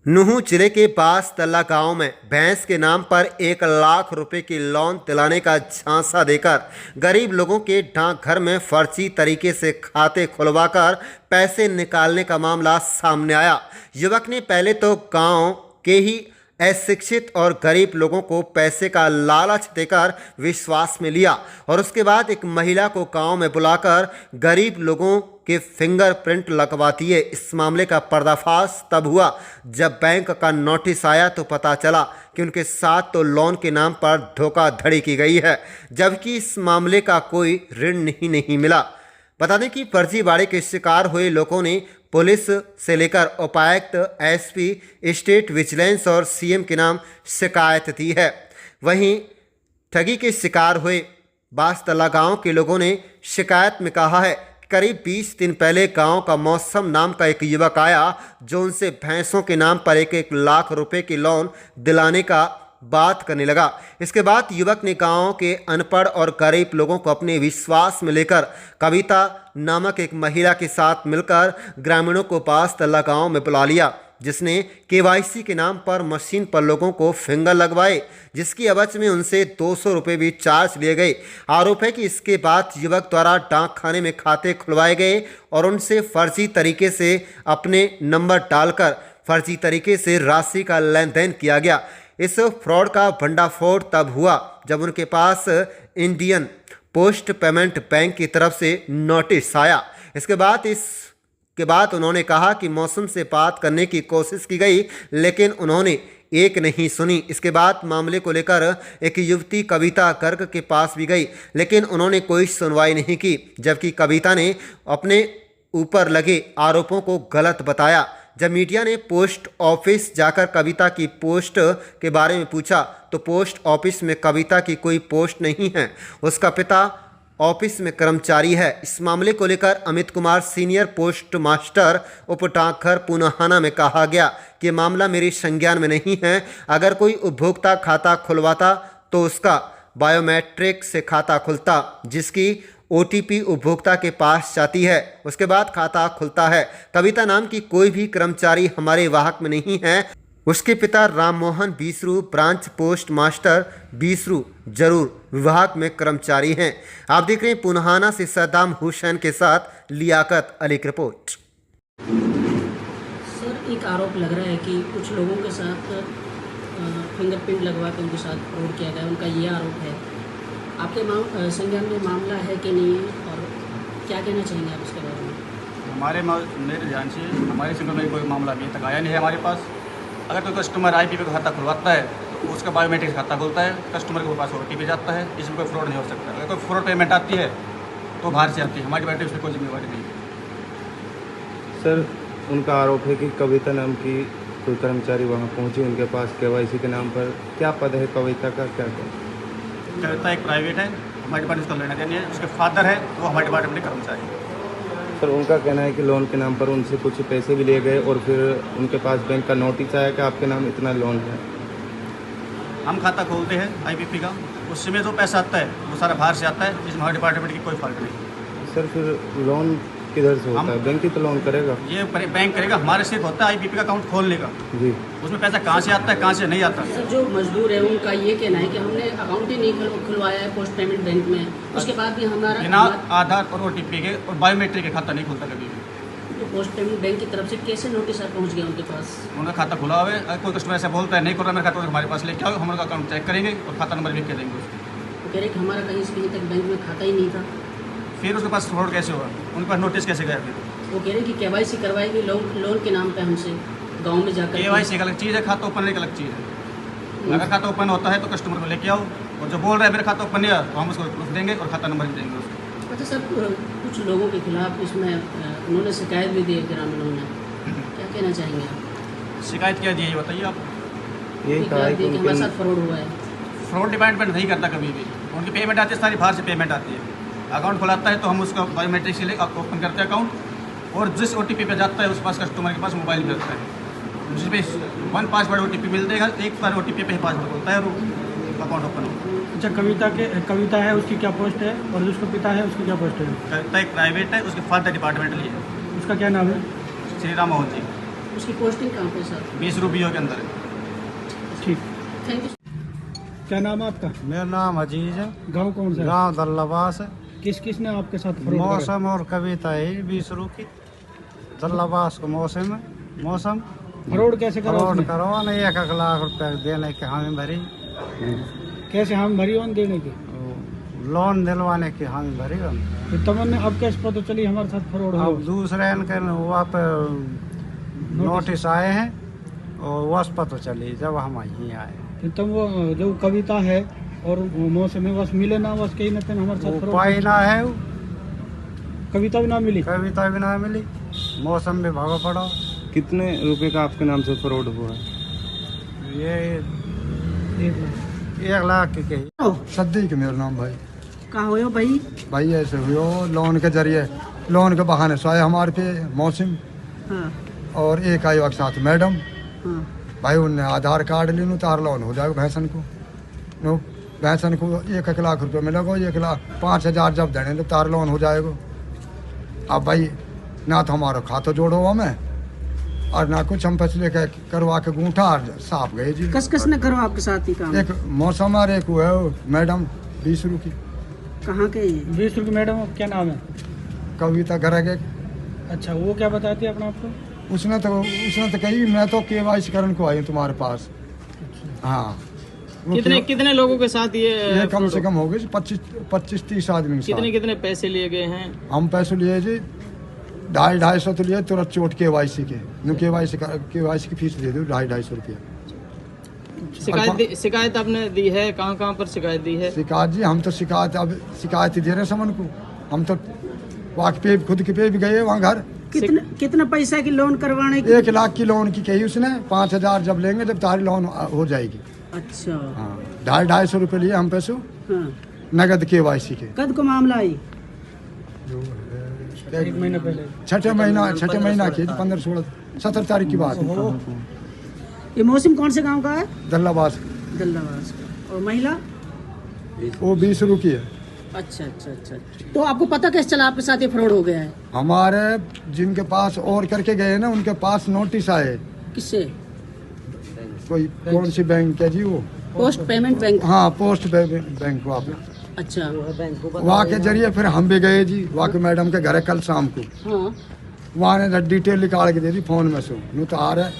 नूंह जिले के बासतला गांव में भैंस के नाम पर 1 लाख रुपए की लोन दिलाने का झांसा देकर गरीब लोगों के डाकघर में फर्जी तरीके से खाते खुलवाकर पैसे निकालने का मामला सामने आया। युवक ने पहले तो गांव के ही अशिक्षित और गरीब लोगों को पैसे का लालच देकर विश्वास में लिया और उसके बाद एक महिला को गांव में बुलाकर गरीब लोगों के फिंगरप्रिंट लगवा दिए। इस मामले का पर्दाफाश तब हुआ जब बैंक का नोटिस आया तो पता चला कि उनके साथ तो लोन के नाम पर धोखाधड़ी की गई है, जबकि इस मामले का कोई ऋण ही नहीं मिला। बता दें कि फर्जीवाड़े के शिकार हुए लोगों ने पुलिस से लेकर उपायुक्त, एसपी, स्टेट विजिलेंस और सीएम के नाम शिकायत दी है। वहीं ठगी के शिकार हुए बासतला गांव के लोगों ने शिकायत में कहा है कि करीब 20 दिन पहले गांव का मौसम नाम का एक युवक आया जो उनसे भैंसों के नाम पर 1 लाख रुपए की लोन दिलाने का बात करने लगा। इसके बाद युवक ने गांव के अनपढ़ और गरीब लोगों को अपने विश्वास में लेकर कविता नामक एक महिला के साथ मिलकर ग्रामीणों को बासतला गांव में बुला लिया, जिसने केवाईसी के नाम पर मशीन पर लोगों को फिंगर लगवाए, जिसकी एवज में उनसे 200 रुपये भी चार्ज लिए गए। आरोप है कि इसके बाद युवक द्वारा डाक खाने में खाते खुलवाए गए और उनसे फर्जी तरीके से अपने नंबर डालकर फर्जी तरीके से राशि का लेन देन किया गया। इस फ्रॉड का भंडाफोड़ तब हुआ जब उनके पास इंडियन पोस्ट पेमेंट बैंक की तरफ से नोटिस आया। इसके बाद उन्होंने कहा कि मौसम से बात करने की कोशिश की गई, लेकिन उन्होंने एक नहीं सुनी। इसके बाद मामले को लेकर एक युवती कविता गर्ग के पास भी गई, लेकिन उन्होंने कोई सुनवाई नहीं की, जबकि कविता ने अपने ऊपर लगे आरोपों को गलत बताया। जब मीडिया ने पोस्ट ऑफिस जाकर कविता की पोस्ट के बारे में पूछा तो पोस्ट ऑफिस में कविता की कोई पोस्ट नहीं है, उसका पिता ऑफिस में कर्मचारी है। इस मामले को लेकर Amit Kumar, senior post master, उप डाकघर पुनाहाना में कहा गया कि मामला मेरे संज्ञान में नहीं है। अगर कोई उपभोक्ता खाता खुलवाता तो उसका बायोमेट्रिक से खाता खुलता, जिसकी OTP उपभोक्ता के पास जाती है, उसके बाद खाता खुलता है। कविता नाम की कोई भी कर्मचारी हमारे वाहक में नहीं है। उसके पिता राममोहन बीसरू ब्रांच पोस्ट मास्टर बीसरू जरूर विभाग में कर्मचारी हैं। आप देख रहे हैं पुनाहाना से सद्दाम हुसैन के साथ लियाकत अली की रिपोर्ट। सर, एक आरोप लग रहा है कि कुछ लोगों के साथ फिंगरप्रिंट लगवा के उनके साथ फ्रॉड किया गया, उनका ये आरोप है। आपके संज्ञान में मामला है कि नहीं है और क्या कहना चाहेंगे आप इसके बारे में? मेरे ध्यान से हमारे संज्ञान में कोई मामला अभी तक आया नहीं है हमारे पास। अगर कोई कस्टमर IPP का खाता खुलवाता है तो उसका बायोमेट्रिक खाता खुलता है, कस्टमर के पास OTP जाता है, इसमें कोई फ्रॉड नहीं हो सकता। अगर कोई फ्रॉड पेमेंट आती है तो बाहर से आती है, हमारी बैठक उसमें कोई जिम्मेवारी नहीं है। सर, उनका आरोप है कि कविता नाम की कोई कर्मचारी वहाँ पहुँची उनके पास KYC के नाम पर। क्या पद है कविता का, क्या कविता एक प्राइवेट है, हमारे डिपार्टमेंट उसका लेना देना है। उसके फादर है वो हमारे डिपार्टमेंट के कर्मचारी है। सर, उनका कहना है कि लोन के नाम पर उनसे कुछ पैसे भी लिए गए और फिर उनके पास बैंक का नोटिस आया कि आपके नाम इतना लोन है। हम खाता खोलते हैं IPP का, उसमें जो पैसा आता है वो सारा बाहर से आता है, इसमें हमारे डिपार्टमेंट की कोई फर्क नहीं। सर, फिर लोन किधर से होता है? बैंक ही तो लोन करेगा। ये बैंक करेगा, हमारे सिर्फ होता है IPP का अकाउंट खोलने का जी। उसमें पैसा कहाँ से आता है कहाँ से नहीं आता। सर, जो मजदूर है उनका ये कहना है कि हमने अकाउंट ही नहीं खुलवाया है पोस्ट पेमेंट बैंक में, उसके बाद भी हमारा बिना आधार और OTP के और बायोमेट्रिक के खाता नहीं खुलता कभी भी। तो पोस्ट पेमेंट बैंक की तरफ से कैसे नोटिस पहुँच गया उनके पास? उनका खाता खुला हुआ है। अगर कोई कस्टमर ऐसा बोलता है नहीं खुल रहा मेरा खाता, हमारे पास लेके आओ, हम उनका अकाउंट चेक करेंगे और खाता नंबर भी कह देंगे उसको। तो कह रहे कि हमारा कहीं तक बैंक में खाता ही नहीं था। फिर उसके पास फ्रॉड कैसे हुआ, उनके पास नोटिस कैसे गया? फिर वो कह रहे हैं कि KYC करवाई गई लोन के नाम पे हमसे गांव में जाकर। KYC एक अलग चीज़ है, खाता ओपन एक अलग चीज़ है। अगर खाता ओपन होता है तो कस्टमर को लेके आओ, और जो बोल रहा है मेरा खाता ओपन नहीं है तो हम उसको प्रूफ देंगे और खाता नंबर भी देंगे उसको। अच्छा सर, कुछ लोगों के खिलाफ इसमें उन्होंने शिकायत भी दी है ग्रामीणों ने, क्या कहना चाहेंगे आप? शिकायत क्या दी है ये बताइए आप? ये कहा है कि हमारे साथ फ्रॉड हुआ है। फ्रॉड डिपार्टमेंट नहीं करता कभी भी, उनकी पेमेंट आती है सारी बाहर से पेमेंट आती है। अकाउंट खुलाता है तो हम उसका बायोमेट्रिक से लेकर ओपन करते हैं अकाउंट, और जिस OTP पे जाता है उस पास कस्टमर के पास मोबाइल भी रहता है, जिसमें 1 पासवर्ड OTP मिल देगा, एक बार OTP पे ही पासवर्ड बोलता है और अकाउंट ओपन होगा। अच्छा, कविता है उसकी क्या पोस्ट है और जिसका पिता है उसकी क्या पोस्ट है? कविता एक प्राइवेट है, उसके फादर डिपार्टमेंटली है। उसका क्या नाम है? श्री राम मोहन जी। उसकी पोस्टिंग कहाँ पे सर? 20 रुपयों के अंदर है। ठीक। Thank you. क्या नाम है आपका? मेरा नाम अजीज है, गांव कौन सा है? गांव दल्लाबास है। किस किस ने आपके साथ फ्रॉड करा? मौसम और कविता है 20 रुपये दल्लाबास को मौसम है। मौसम फ्रॉड कैसे करा फ्रॉड उसने? करवा नहीं, 1 लाख रुपए देने के हामी भरी, कैसे हम भरी ऑन देने की? लोन दिलवाने की हामी भरी। तो तमन्ने अब कैसे पता चली हमारे साथ फ्रॉड हो? अब दूसरे इनके वहाँ पे नोटिस आए हैं और वस पता चली जब हम यहीं आए। तो तुम वो जो कविता है और मौसम में बस मिले ना, बस कहीं ना कहीं हमारे साथ वो फ्रॉड। पाई ना है, कविता भी ना मिली। कविता भी ना मिली, मौसम भी भागा पड़ा। कितने रुपए का आपके नाम से फ्रॉड हुआ है? ये 1 लाख के कही। सद्दीक मेरा नाम भाई। कहाँ हो भाई? भाई ऐसे हुई लोन के जरिए, लोन के बहाने से आए हमारे पे मौसम, हाँ और एक आई वक्त साथ मैडम। हाँ भाई उनने आधार कार्ड ली, तार लोन हो जाएगा भैंसन को। नो भैंसन को 1 लाख रुपये मिलेगा, 1,05,000 जब देने तो तार लोन हो जाएगा। अब भाई ना तो हमारा खाता जोड़ो हमें, और ना कुछ हम फैसले करवा के गूंठा साफ गए जी। कस कस ने करो आपके साथ ही काम? एक मौसम और एक वो है मैडम 20 रुपये कहाँ के ये? 20 रुपये। मैडम क्या नाम है? कविता घर के। अच्छा, वो क्या बताती है अपना आपको? उसने तो कही मैं तो KYC करने को आई हूँ तुम्हारे पास। हाँ वो कितने लोगों के साथ ये कम से कम हो गए 25-30 आदमी के साथ। कितने पैसे लिए गए हैं? हम पैसे लिए जी 250-250 तो लिए तुरंत चोट KYC के। KYC की फीस दे दो 250-250 रुपया। शिकायत आपने दी है? कहाँ पर शिकायत दी है? शिकायत जी हम तो शिकायत ही दे रहे हैं समन को। हम तो वहाँ पे खुद के पे भी गए वहाँ घर। कितना पैसा की लोन करवाने की? 1 लाख की लोन की कही उसने, 5,000 जब लेंगे जब तारी लोन हो जाएगी। अच्छा हाँ 250-250 रुपये लिए हम पैसों हाँ। नगद KYC के। कद को मामला आई? 1 महीना पहले। छठे महीना की 15-16 17 तारीख की बात है। ये मौसम कौन से गांव का है? दल्लाबास दल्लावास का। और महिला? वो 20 रुपये है। अच्छा अच्छा अच्छा। तो आपको पता कैसे चला आपके साथ ये फ्रॉड हो गया है? हमारे जिनके पास और करके गए ना उनके पास नोटिस आए। किससे? कोई कौन सी बैंक है जी वो? Post payment bank. हाँ पोस्ट बैंक वापस। अच्छा वहाँ के जरिए फिर हम भी गए जी वहाँ के मैडम के घर है कल शाम को। हाँ वहाँ ने डिटेल निकाल के दे दी फोन में से। नु तो आ रहा है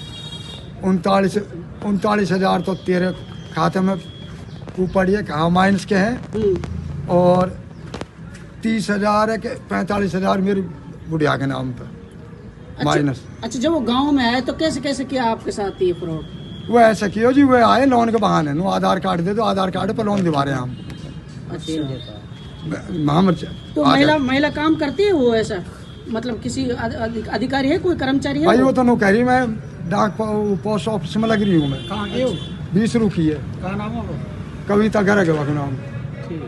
39,000 तो तेरे खाते में ऊपर ये कहाँ माइनस के हैं, और 30,000 है कि 45,000 मेरी बुढ़िया के नाम पर माइनस। अच्छा जब वो गांव में है तो कैसे किया आपके साथ ये फ्रॉड? वो ऐसा किया जी, वो आए लोन के बहाने, नो आधार कार्ड दे दो, आधार कार्ड पर लोन दिवा रहे हैं हम। अच्छा हम तो महिला काम करती है वो ऐसा? मतलब किसी अधिकारी है, कोई कर्मचारी है? भाई वो तो नौकरी में डाक पोस्ट ऑफिस में लग रही हूँ मैं। कहाँ के हो? 20 रुपये है। कहाँ नाम है वो? कविता घर के नाम। ठीक।